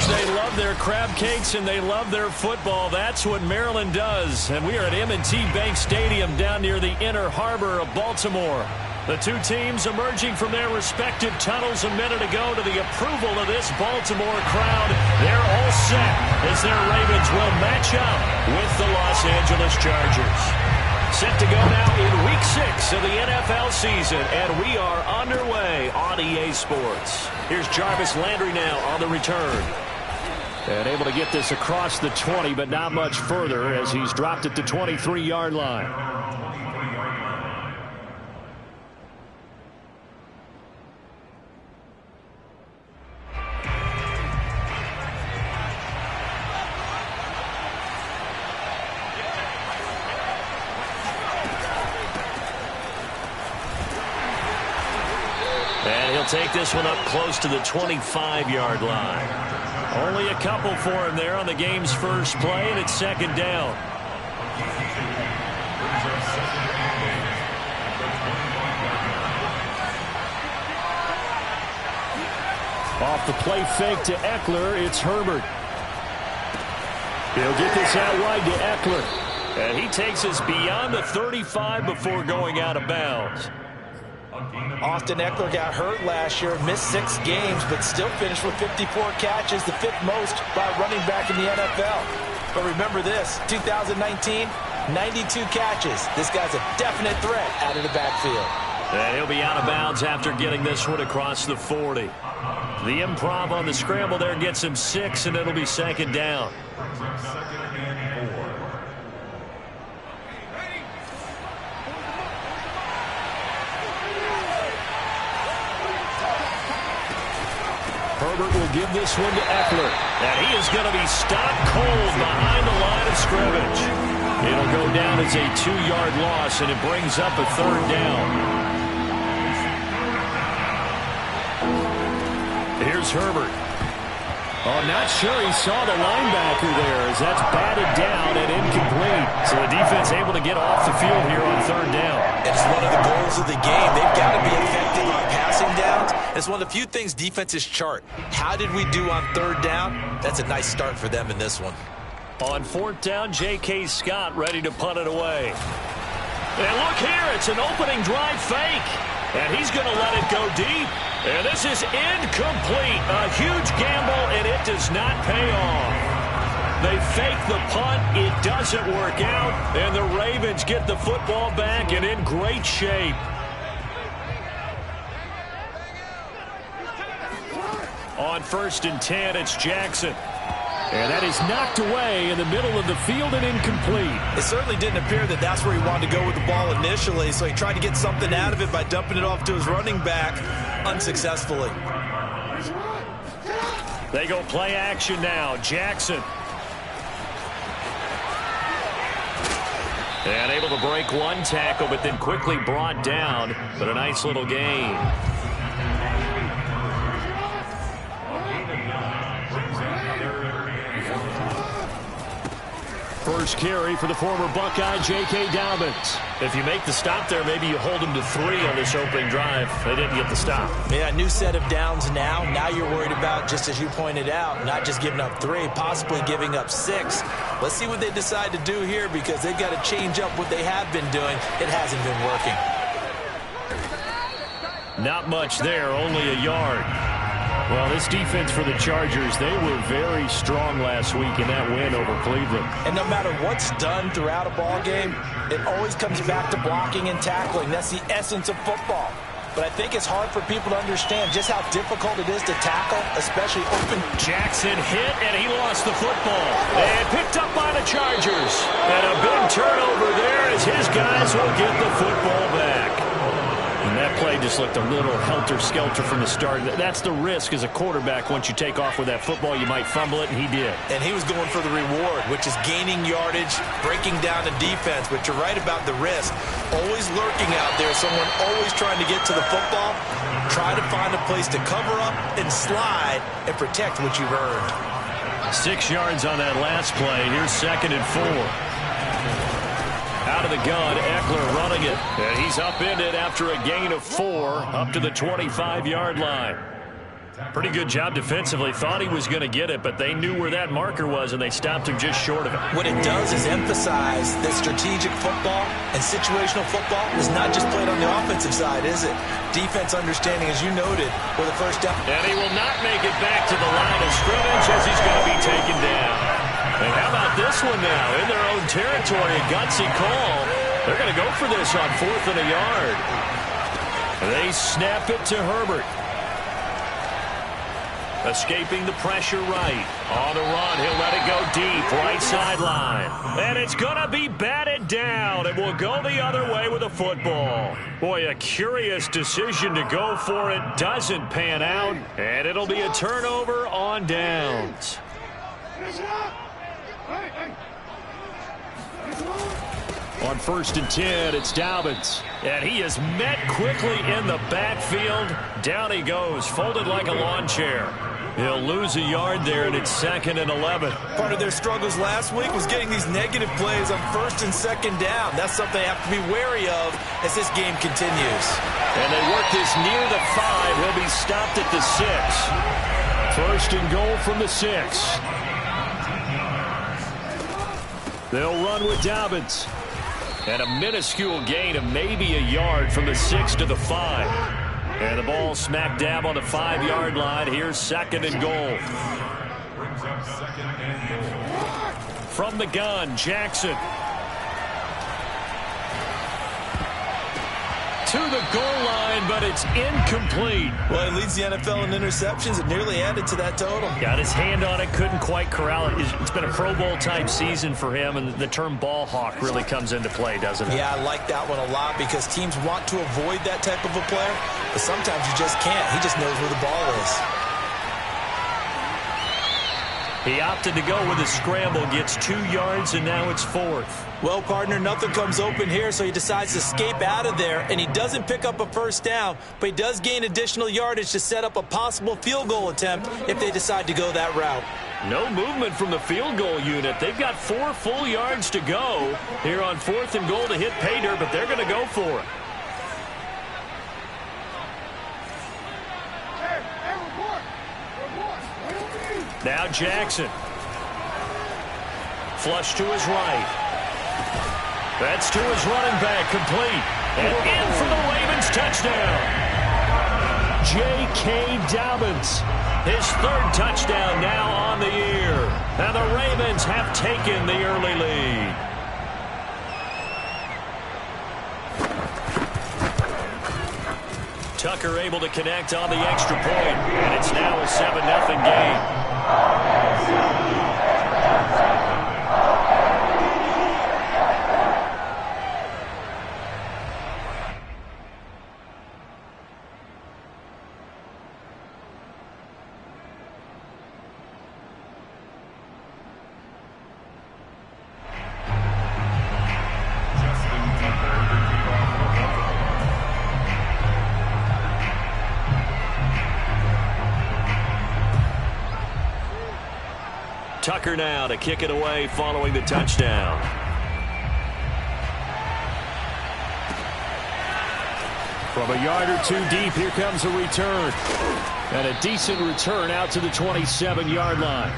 They love their crab cakes and they love their football. That's what Maryland does. And we are at M&T Bank Stadium down near the Inner Harbor of Baltimore. The two teams emerging from their respective tunnels a minute ago to the approval of this Baltimore crowd. They're all set as their Ravens will match up with the Los Angeles Chargers. Set to go now in Week 6 of the NFL season, and we are underway on EA Sports. Here's Jarvis Landry now on the return. And able to get this across the 20, but not much further as he's dropped at the 23-yard line. And he'll take this one up close to the 25-yard line. Only a couple for him there on the game's first play, and it's second down. Off the play fake to Eckler, it's Herbert. He'll get this out wide to Eckler. And he takes us beyond the 35 before going out of bounds. Austin Eckler got hurt last year, missed 6 games, but still finished with 54 catches, the 5th most by a running back in the NFL. But remember this, 2019, 92 catches. This guy's a definite threat out of the backfield. And he'll be out of bounds after getting this one across the 40. The improv on the scramble there gets him 6, and it'll be second down. Herbert will give this one to Eckler. And he is going to be stopped cold behind the line of scrimmage. It'll go down as a 2-yard loss, and it brings up a third down. Here's Herbert. Oh, not sure he saw the linebacker there as that's batted down and incomplete. So the defense able to get off the field here on third down. It's one of the goals of the game. They've got to be effective on passing downs. It's one of the few things defenses chart. How did we do on third down? That's a nice start for them in this one. On fourth down, J.K. Scott ready to punt it away. And look here, it's an opening drive fake. And he's going to let it go deep. And this is incomplete. A huge gamble, and it does not pay off. They fake the punt. It doesn't work out. And the Ravens get the football back and in great shape. On 1st and 10, it's Jackson. And that is knocked away in the middle of the field and incomplete. It certainly didn't appear that that's where he wanted to go with the ball initially, so he tried to get something out of it by dumping it off to his running back unsuccessfully. They go play action now. Jackson. And able to break one tackle, but then quickly brought down. But a nice little gain. First carry for the former Buckeye, J.K. Dobbins. If you make the stop there, maybe you hold him to 3 on this opening drive. They didn't get the stop. Yeah, new set of downs now. Now you're worried about, just as you pointed out, not just giving up 3, possibly giving up 6. Let's see what they decide to do here because they've got to change up what they have been doing. It hasn't been working. Not much there, only a yard. Well, this defense for the Chargers, they were very strong last week in that win over Cleveland. And no matter what's done throughout a ball game, it always comes back to blocking and tackling. That's the essence of football. But I think it's hard for people to understand just how difficult it is to tackle, especially open. Jackson hit, and he lost the football. And picked up by the Chargers. And a big turnover there as his guys will get the football back. And that play just looked a little helter-skelter from the start. That's the risk as a quarterback. Once you take off with that football, you might fumble it, and he did. And he was going for the reward, which is gaining yardage, breaking down the defense. But you're right about the risk. Always lurking out there, someone always trying to get to the football. Try to find a place to cover up and slide and protect what you've earned. 6 yards on that last play. Here's 2nd and 4. Out of the gun, Eckler running it. And he's upended after a gain of 4 up to the 25-yard line. Pretty good job defensively. Thought he was going to get it, but they knew where that marker was, and they stopped him just short of it. What it does is emphasize that strategic football and situational football is not just played on the offensive side, is it? Defense understanding, as you noted, with the first down. And he will not make it back to the line of scrimmage as he's going to be taken down. And how about this one now? In their own territory, a gutsy call. They're going to go for this on 4th and a yard. They snap it to Herbert. Escaping the pressure right. On the run, he'll let it go deep, right sideline. And it's going to be batted down. It will go the other way with a football. Boy, a curious decision to go for it. Doesn't pan out. And it'll be a turnover on downs. On 1st and 10, it's Dobbins. And he is met quickly in the backfield. Down he goes, folded like a lawn chair. He'll lose a yard there, and it's 2nd and 11. Part of their struggles last week was getting these negative plays on 1st and 2nd down. That's something they have to be wary of as this game continues. And they work this near the 5. He'll be stopped at the 6. 1st and goal from the 6. They'll run with Dobbins. And a minuscule gain of maybe a yard from the 6 to the 5. And the ball smack dab on the 5-yard line. Here's 2nd and goal. From the gun, Jackson. To the goal line, but it's incomplete. Well, he leads the NFL in interceptions. It nearly added to that total. Got his hand on it, couldn't quite corral it. It's been a Pro Bowl-type season for him, and the term ball hawk really comes into play, doesn't it? Yeah, I like that one a lot because teams want to avoid that type of a player, but sometimes you just can't. He just knows where the ball is. He opted to go with a scramble, gets 2 yards, and now it's 4th. Well, partner, nothing comes open here, so he decides to escape out of there, and he doesn't pick up a 1st down, but he does gain additional yardage to set up a possible field goal attempt if they decide to go that route. No movement from the field goal unit. They've got 4 full yards to go here on 4th and goal to hit pay dirt, but they're going to go for it. Now Jackson. Flush to his right. That's to his running back, complete. And in for the Ravens touchdown. J.K. Dobbins. His 3rd touchdown now on the year. And the Ravens have taken the early lead. Tucker able to connect on the extra point. And it's now a 7-0 game. Tucker now to kick it away following the touchdown. From a yard or 2 deep, here comes a return. And a decent return out to the 27-yard line.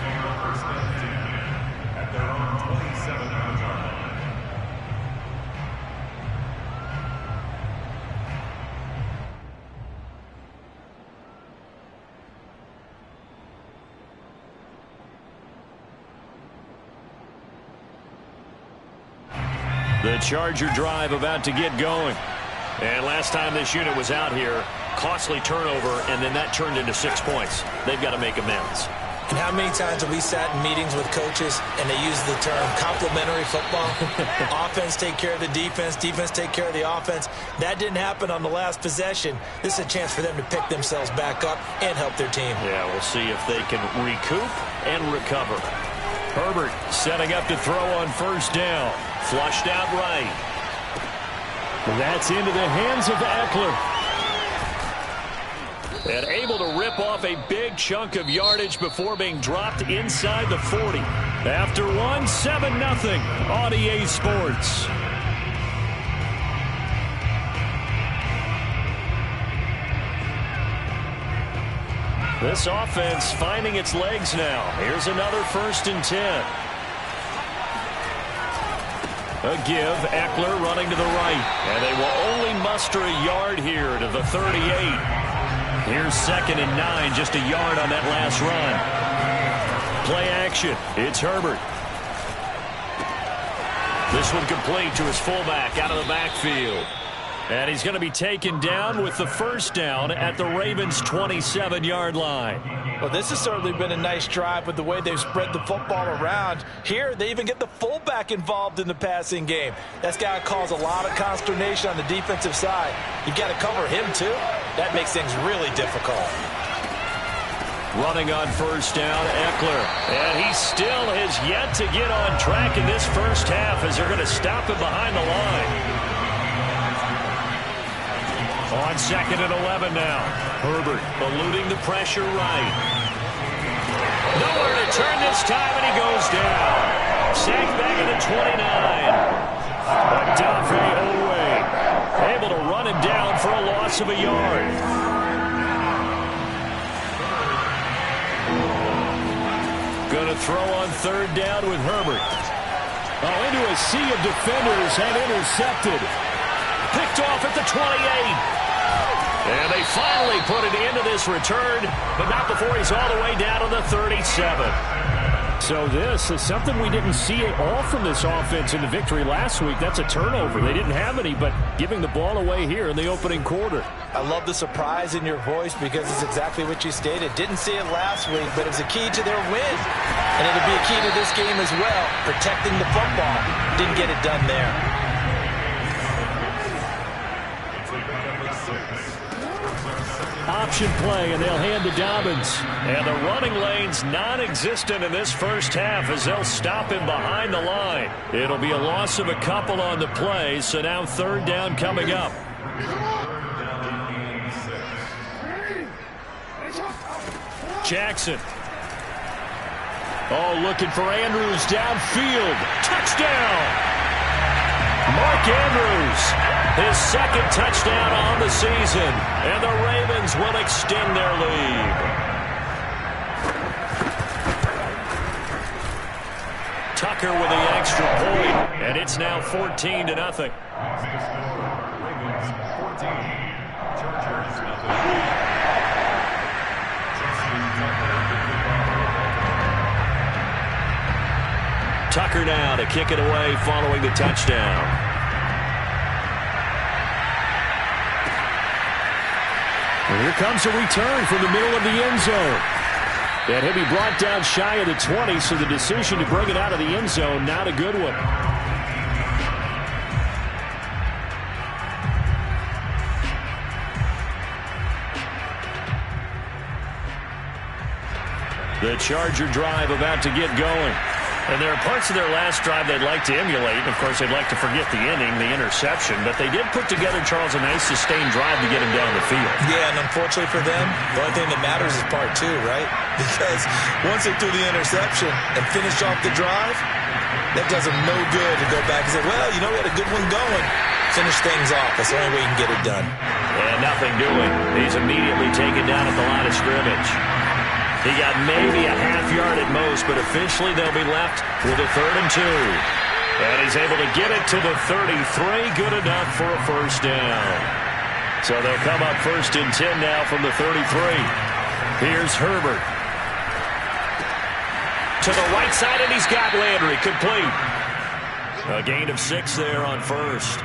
The Charger drive about to get going. And last time this unit was out here, costly turnover, and then that turned into 6 points. They've got to make amends. And how many times have we sat in meetings with coaches and they use the term complementary football? Offense take care of the defense, defense take care of the offense. That didn't happen on the last possession. This is a chance for them to pick themselves back up and help their team. Yeah, we'll see if they can recoup and recover. Herbert setting up to throw on 1st down. Flushed out right. That's into the hands of Eckler. And able to rip off a big chunk of yardage before being dropped inside the 40. After one, 7-0 on EA Sports. This offense finding its legs now. Here's another 1st and 10. A give. Eckler running to the right. And they will only muster a yard here to the 38. Here's 2nd and 9. Just a yard on that last run. Play action. It's Herbert. This one complete to his fullback out of the backfield. And he's going to be taken down with the 1st down at the Ravens' 27-yard line. Well, this has certainly been a nice drive with the way they've spread the football around. Here, they even get the fullback involved in the passing game. That's got to cause a lot of consternation on the defensive side. You've got to cover him, too. That makes things really difficult. Running on 1st down, Eckler. And he still has yet to get on track in this first half as they're going to stop him behind the line. On 2nd and 11 now. Herbert eluding the pressure right. Nowhere to turn this time, and he goes down. Sacked back at the 29. MHWA able to run him down for a loss of a yard. Going to throw on 3rd down with Herbert. Into a sea of defenders and intercepted. Picked off at the 28. And they finally put it into this return, but not before he's all the way down to the 37. So this is something we didn't see at all from this offense in the victory last week. That's a turnover. They didn't have any, but giving the ball away here in the opening quarter. I love the surprise in your voice because it's exactly what you stated. Didn't see it last week, but it was a key to their win. And it'll be a key to this game as well, protecting the football. Didn't get it done there. Option play, and they'll hand to Dobbins. And the running lane's non-existent in this first half as they'll stop him behind the line. It'll be a loss of a couple on the play, so now 3rd down coming up. Jackson. Oh, looking for Andrews downfield. Touchdown! Mark Andrews, his 2nd touchdown on the season, and the Ravens will extend their lead. Tucker with the extra point, and it's now 14-0. Tucker now to kick it away following the touchdown. And here comes a return from the middle of the end zone. And he'll be brought down shy of the 20, so the decision to bring it out of the end zone, not a good one. The Charger drive about to get going. And there are parts of their last drive they'd like to emulate. Of course, they'd like to forget the inning, the interception. But they did put together, Charles, a nice sustained drive to get him down the field. Yeah, and unfortunately for them, the only thing that matters is part 2, right? Because once they threw the interception and finished off the drive, that does them no good to go back and say, well, you know, we had a good one going. Finish things off. That's the only way you can get it done. And nothing doing. He's immediately taken down at the line of scrimmage. He got maybe a half yard at most, but officially they'll be left with a 3rd and 2. And he's able to get it to the 33. Good enough for a 1st down. So they'll come up 1st and 10 now from the 33. Here's Herbert. To the right side, and he's got Landry complete. A gain of 6 there on 1st.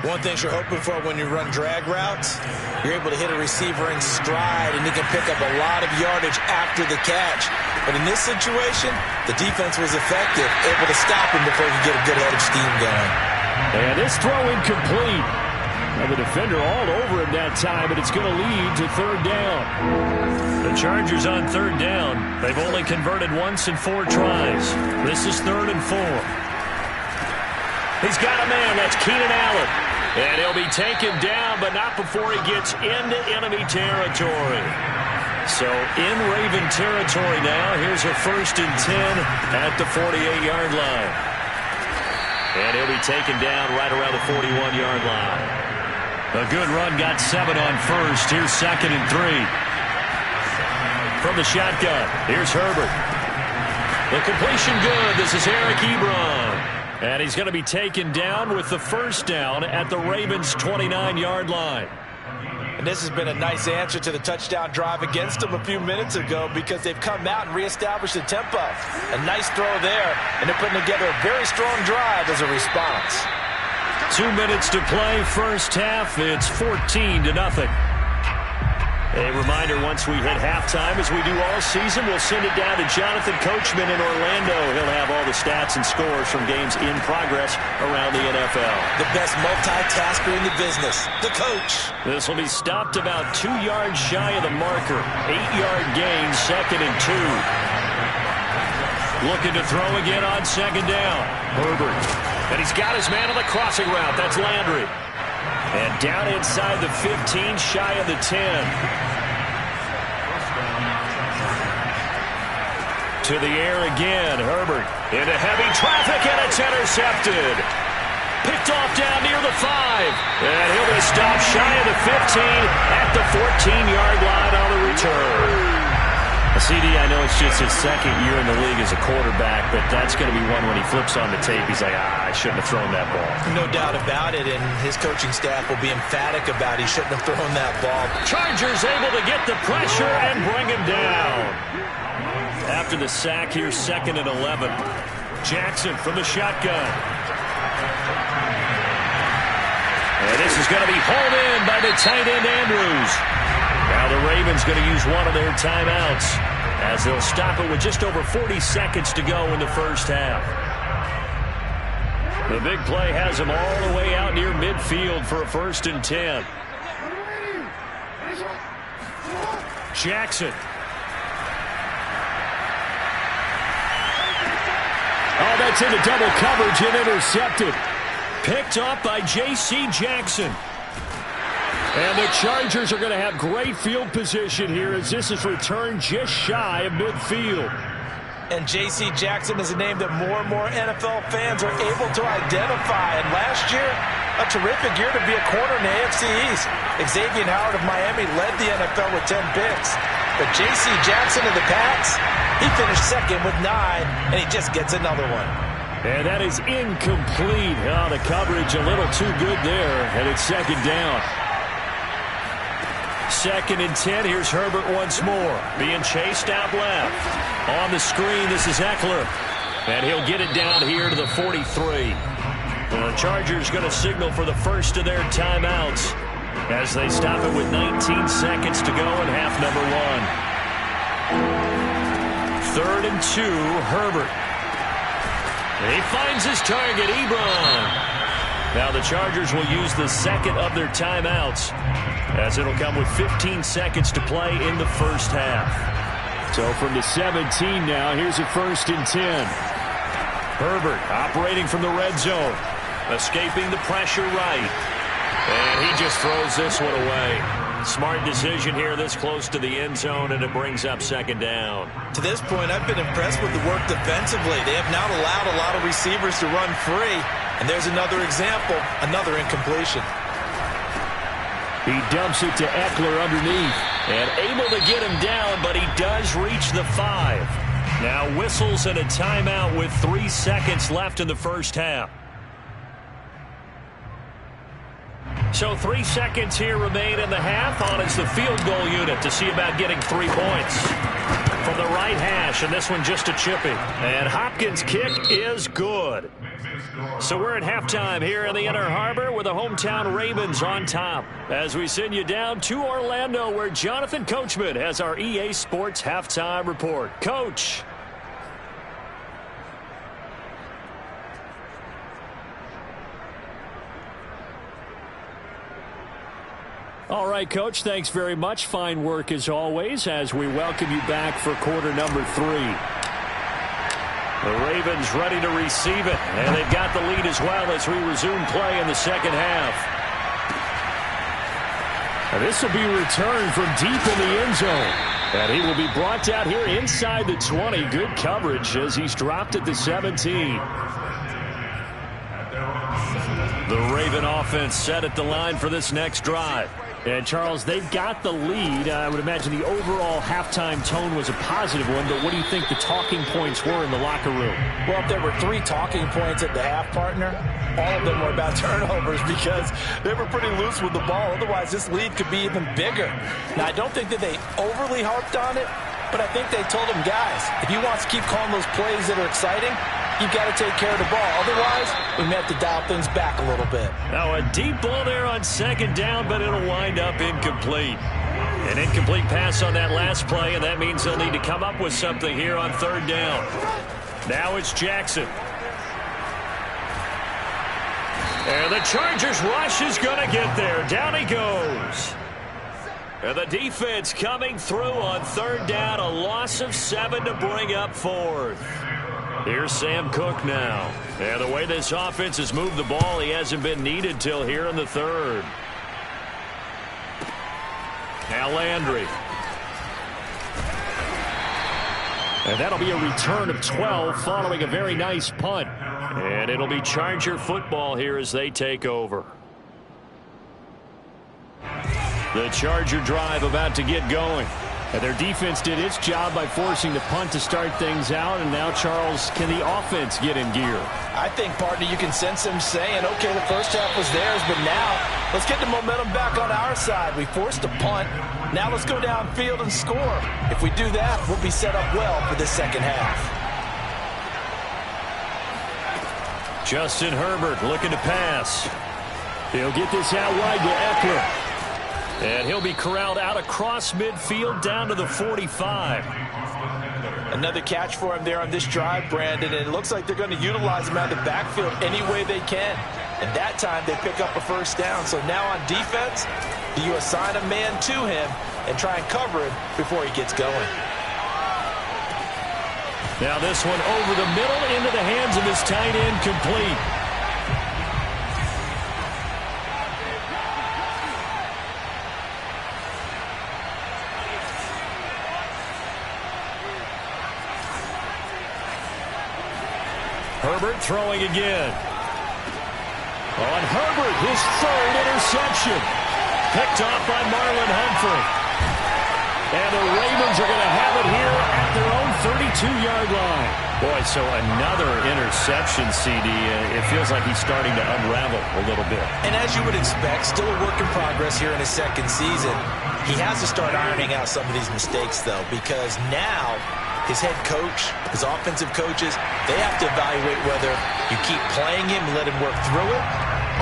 One thing you're hoping for when you run drag routes, you're able to hit a receiver in stride, and he can pick up a lot of yardage after the catch. But in this situation, the defense was effective, able to stop him before he could get a good head of steam going. And this throw incomplete. And the defender all over him that time, but it's going to lead to 3rd down. The Chargers on 3rd down. They've only converted once in 4 tries. This is 3rd and 4. He's got a man. That's Keenan Allen. And he'll be taken down, but not before he gets into enemy territory. So in Raven territory now. Here's a 1st and 10 at the 48-yard line. And he'll be taken down right around the 41-yard line. A good run, got 7 on 1st. Here's 2nd and 3. from the shotgun. Here's Herbert. The completion good. This is Eric Ebron. And he's going to be taken down with the first down at the Ravens' 29-yard line. And this has been a nice answer to the touchdown drive against them a few minutes ago because they've come out and reestablished the tempo. A nice throw there, and they're putting together a very strong drive as a response. 2 minutes to play, first half. It's 14-0. A reminder, once we hit halftime, as we do all season, we'll send it down to Jonathan Coachman in Orlando. He'll have all the stats and scores from games in progress around the NFL. The best multitasker in the business, the coach. This will be stopped about 2 yards shy of the marker. 8-yard gain, 2nd and 2. Looking to throw again on 2nd down. Herbert. And he's got his man on the crossing route. That's Landry. And down inside the 15, shy of the 10. To the air again, Herbert. Into heavy traffic, and it's intercepted. Picked off down near the 5. And he'll be stopped shy of the 15 at the 14-yard line on the return. CD, I know it's just his second year in the league as a quarterback, but that's going to be one when he flips on the tape. He's like, I shouldn't have thrown that ball. No doubt about it, and his coaching staff will be emphatic about he shouldn't have thrown that ball. Chargers able to get the pressure and bring him down. After the sack, here's 2nd and 11. Jackson from the shotgun. And this is going to be hauled in by the tight end Andrews. Now the Ravens going to use one of their timeouts as they'll stop it with just over 40 seconds to go in the first half. The big play has him all the way out near midfield for a 1st and 10. Jackson. Oh, that's into double coverage and intercepted. Picked off by J.C. Jackson. And the Chargers are going to have great field position here as this is returned just shy of midfield. And J.C. Jackson is a name that more and more NFL fans are able to identify. And last year, a terrific year to be a corner in the AFC East. Xavier Howard of Miami led the NFL with 10 picks. But J.C. Jackson of the Pats, he finished 2nd with 9, and he just gets another one. And that is incomplete. Oh, the coverage a little too good there, and it's 2nd down. 2nd and 10. Here's Herbert once more. Being chased out left. On the screen, this is Eckler. And he'll get it down here to the 43. The Chargers going to signal for the first of their timeouts as they stop it with 19 seconds to go in half number 1. 3rd and 2, Herbert. And he finds his target, Ebron. Now the Chargers will use the 2nd of their timeouts as it'll come with 15 seconds to play in the first half. So from the 17 now, here's a 1st and 10. Herbert operating from the red zone. Escaping the pressure right. And he just throws this one away. Smart decision here this close to the end zone, and it brings up 2nd down. To this point, I've been impressed with the work defensively. They have not allowed a lot of receivers to run free. And there's another example, another incompletion. He dumps it to Eckler underneath. And able to get him down, but he does reach the 5. Now whistles and a timeout with 3 seconds left in the first half. So 3 seconds here remain in the half. On is the field goal unit to see about getting 3 points. From the right hash, and this one just a chipping. And Hopkins' kick is good. So we're at halftime here in the Inner Harbor with the hometown Ravens on top. As we send you down to Orlando where Jonathan Coachman has our EA Sports halftime report. Coach. All right, Coach, thanks very much. Fine work as always as we welcome you back for quarter number 3. The Ravens ready to receive it, and they've got the lead as well as we resume play in the second half. And this will be returned from deep in the end zone. And he will be brought out here inside the 20. Good coverage as he's dropped at the 17. The Raven offense set at the line for this next drive. And, Charles, they've got the lead. I would imagine the overall halftime tone was a positive one, but what do you think the talking points were in the locker room? Well, if there were 3 talking points at the half, partner, all of them were about turnovers because they were pretty loose with the ball. Otherwise, this lead could be even bigger. Now, I don't think that they overly harped on it, but I think they told them, guys, if you want to keep calling those plays that are exciting, you've got to take care of the ball. Otherwise, we may have to dial things back a little bit. Now a deep ball there on second down, but it'll wind up incomplete. An incomplete pass on that last play, and that means they'll need to come up with something here on third down. Now it's Jackson. And the Chargers rush is going to get there. Down he goes. And the defense coming through on third down. A loss of 7 to bring up fourth. Here's Sam Cook now. And the way this offense has moved the ball, he hasn't been needed till here in the third. Now Landry. And that'll be a return of 12 following a very nice punt. And it'll be Charger football here as they take over. The Charger drive about to get going. And their defense did its job by forcing the punt to start things out. And now, Charles, can the offense get in gear? I think, partner, you can sense them saying, okay, the first half was theirs, but now let's get the momentum back on our side. We forced a punt. Now let's go downfield and score. If we do that, we'll be set up well for the second half. Justin Herbert looking to pass. He'll get this out wide to Eckler. And he'll be corralled out across midfield down to the 45. Another catch for him there on this drive, Brandon, and it looks like they're going to utilize him out of the backfield any way they can. And that time they pick up a first down. So now on defense, you assign a man to him and try and cover him before he gets going. Now this one over the middle into the hands of his tight end, complete. Herbert throwing again. On Herbert, his third interception. Picked off by Marlon Humphrey. And the Ravens are going to have it here at their own 32-yard line. Boy, so another interception, CD. It feels like he's starting to unravel a little bit. And as you would expect, still a work in progress here in his second season. He has to start ironing out some of these mistakes, though, because now his head coach, his offensive coaches, they have to evaluate whether you keep playing him and let him work through it,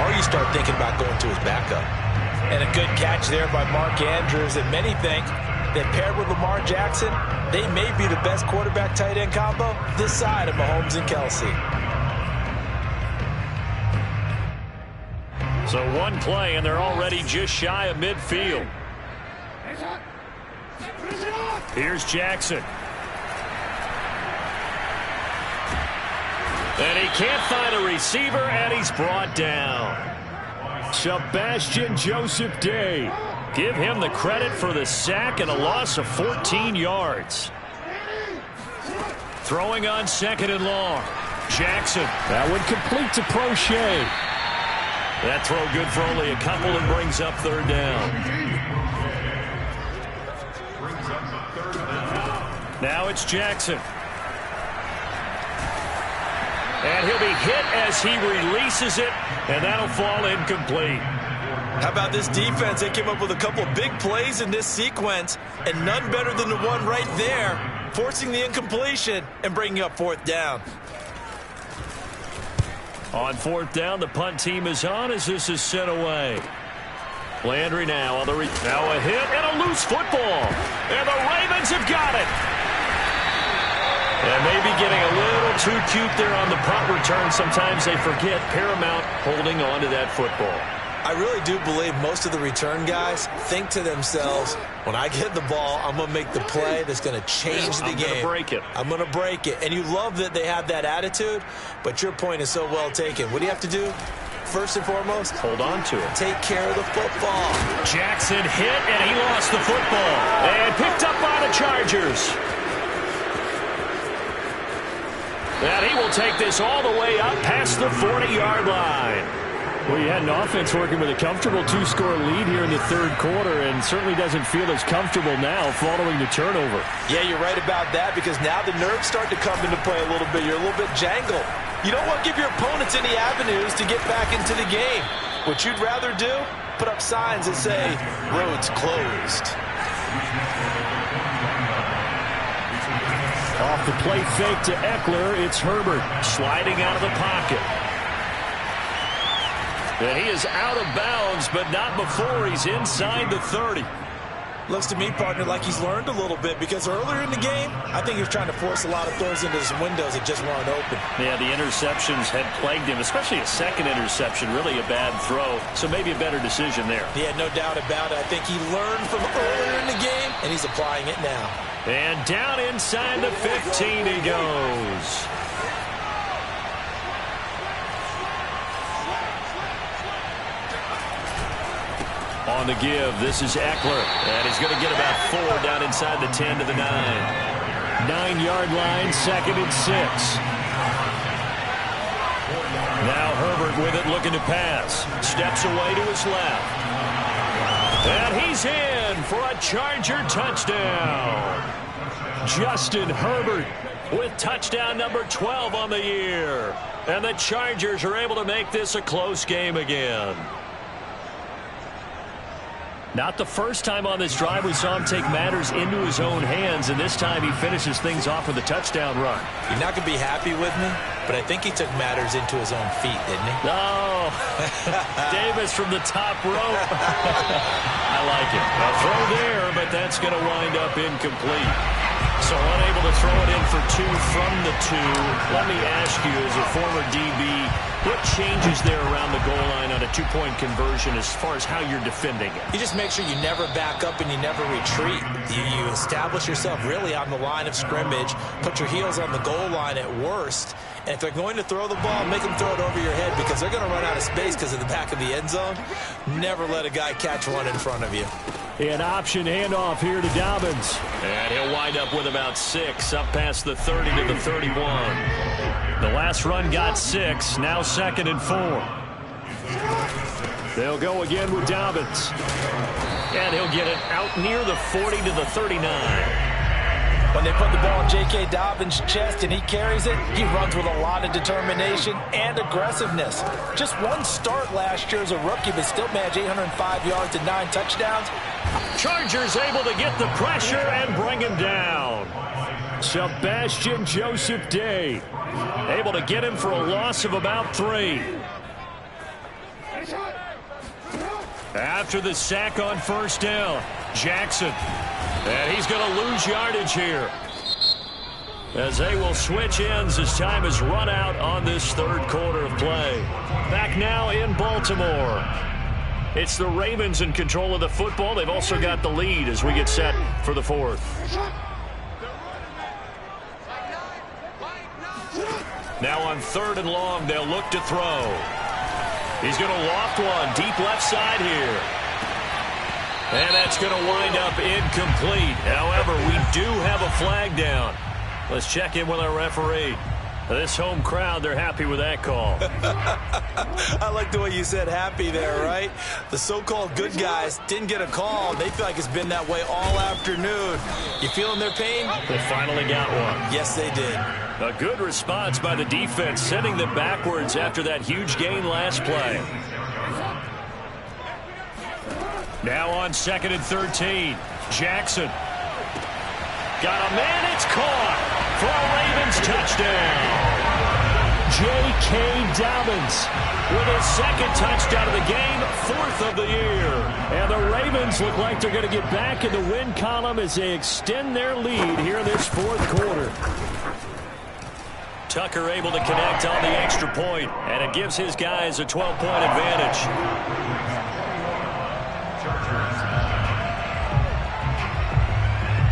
or you start thinking about going to his backup. And a good catch there by Mark Andrews, and many think that paired with Lamar Jackson, they may be the best quarterback-tight end combo this side of Mahomes and Kelsey. So one play, and they're already just shy of midfield. Here's Jackson. And he can't find a receiver, and he's brought down. Sebastian Joseph Day. Give him the credit for the sack and a loss of 14 yards. Throwing on second and long. Jackson. That one complete to Prochet. That throw good for only a couple and brings up third down. Now it's Jackson. And he'll be hit as he releases it, and that'll fall incomplete. How about this defense? They came up with a couple of big plays in this sequence, and none better than the one right there, forcing the incompletion and bringing up fourth down. On fourth down, the punt team is on as this is sent away. Landry now on the now a hit and a loose football. And the Ravens have got it. And maybe getting a little too cute there on the punt return. Sometimes they forget Paramount holding on to that football. I really do believe most of the return guys think to themselves, when I get the ball, I'm going to make the play that's going to change the game. I'm going to break it. I'm going to break it. And you love that they have that attitude, but your point is so well taken. What do you have to do? First and foremost, hold on to it. Take care of the football. Jackson hit, and he lost the football. And picked up by the Chargers. And he will take this all the way up past the 40-yard line. Well, you had an offense working with a comfortable 2-score lead here in the third quarter and certainly doesn't feel as comfortable now following the turnover. Yeah, you're right about that because now the nerves start to come into play a little bit. You're a little bit jangled. You don't want to give your opponents any avenues to get back into the game. What you'd rather do, put up signs that say, roads closed. Off the play fake to Eckler, it's Herbert sliding out of the pocket. And he is out of bounds, but not before he's inside the 30. Looks to me, partner, like he's learned a little bit because earlier in the game, I think he was trying to force a lot of throws into some windows that just weren't open. Yeah, the interceptions had plagued him, especially a second interception, really a bad throw. So maybe a better decision there. Yeah, no doubt about it. I think he learned from earlier in the game, and he's applying it now. And down inside the 15 he goes. On the give, this is Eckler. And he's going to get about 4 down inside the 10 to the 9. 9-yard line, 2nd and 6. Now Herbert with it looking to pass. Steps away to his left. And he's in for a Charger touchdown. Justin Herbert with touchdown number 12 on the year. And the Chargers are able to make this a close game again. Not the first time on this drive we saw him take matters into his own hands, and this time he finishes things off with a touchdown run. You're not going to be happy with me, but I think he took matters into his own feet, didn't he? Oh, Davis from the top rope. I like it. A throw there, but that's going to wind up incomplete. So unable to throw it in for 2 from the 2. Let me ask you, as a former DB, what changes there around the goal line on a 2-point conversion as far as how you're defending it? You just make sure you never back up and you never retreat. You establish yourself really on the line of scrimmage, put your heels on the goal line at worst, and if they're going to throw the ball, make them throw it over your head because they're going to run out of space because of the back of the end zone. Never let a guy catch one in front of you. An option handoff here to Dobbins. And he'll wind up with about 6, up past the 30 to the 31. The last run got 6, now 2nd and 4. They'll go again with Dobbins. And he'll get it out near the 40 to the 39. When they put the ball in J.K. Dobbins' chest and he carries it, he runs with a lot of determination and aggressiveness. Just one start last year as a rookie, but still managed 805 yards and 9 touchdowns. Chargers able to get the pressure and bring him down. Sebastian Joseph Day able to get him for a loss of about 3. After the sack on first down, Jackson. And he's going to lose yardage here, as they will switch ends as time is run out on this third quarter of play. Back now in Baltimore. It's the Ravens in control of the football. They've also got the lead as we get set for the 4th. Now on 3rd and long, they'll look to throw. He's going to loft one deep left side here. And that's going to wind up incomplete. However, we do have a flag down. Let's check in with our referee. This home crowd, they're happy with that call. I like the way you said happy there, right? The so-called good guys didn't get a call. They feel like it's been that way all afternoon. You feeling their pain? They finally got one. Yes, they did. A good response by the defense, sending them backwards after that huge gain last play. Now on 2nd and 13, Jackson. Got a man, it's caught for a Ravens touchdown. J.K. Dobbins with his 2nd touchdown of the game, 4th of the year. And the Ravens look like they're going to get back in the win column as they extend their lead here in this 4th quarter. Tucker able to connect on the extra point, and it gives his guys a 12-point advantage.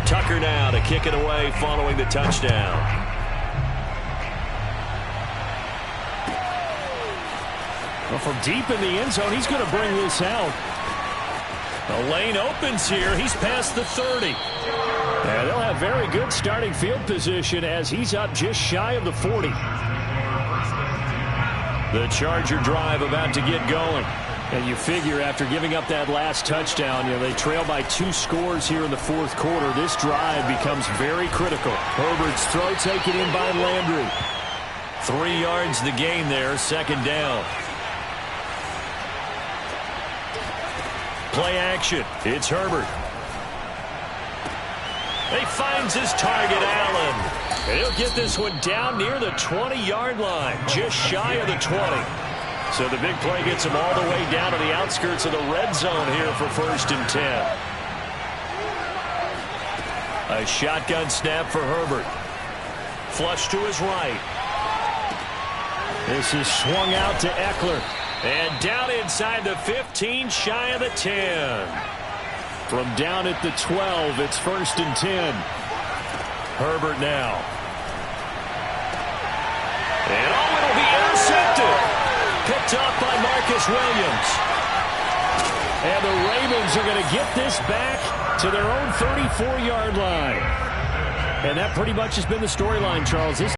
Tucker now to kick it away following the touchdown. Well, from deep in the end zone, he's going to bring this out. The lane opens here. He's past the 30. And they'll have very good starting field position as he's up just shy of the 40. The Charger drive about to get going. And you figure after giving up that last touchdown, they trail by 2 scores here in the fourth quarter. This drive becomes very critical. Herbert's throw taken in by Landry. 3 yards the gain there, second down. Play action. It's Herbert. He finds his target, Allen. And he'll get this one down near the 20-yard line, just shy of the 20. So the big play gets him all the way down to the outskirts of the red zone here for 1st and 10. A shotgun snap for Herbert. Flush to his right. This is swung out to Eckler. And down inside the 15, shy of the 10. From down at the 12, it's 1st and 10. Herbert now. And it'll be intercepted. Picked up by Marcus Williams. And the Ravens are going to get this back to their own 34-yard line. And that pretty much has been the storyline, Charles.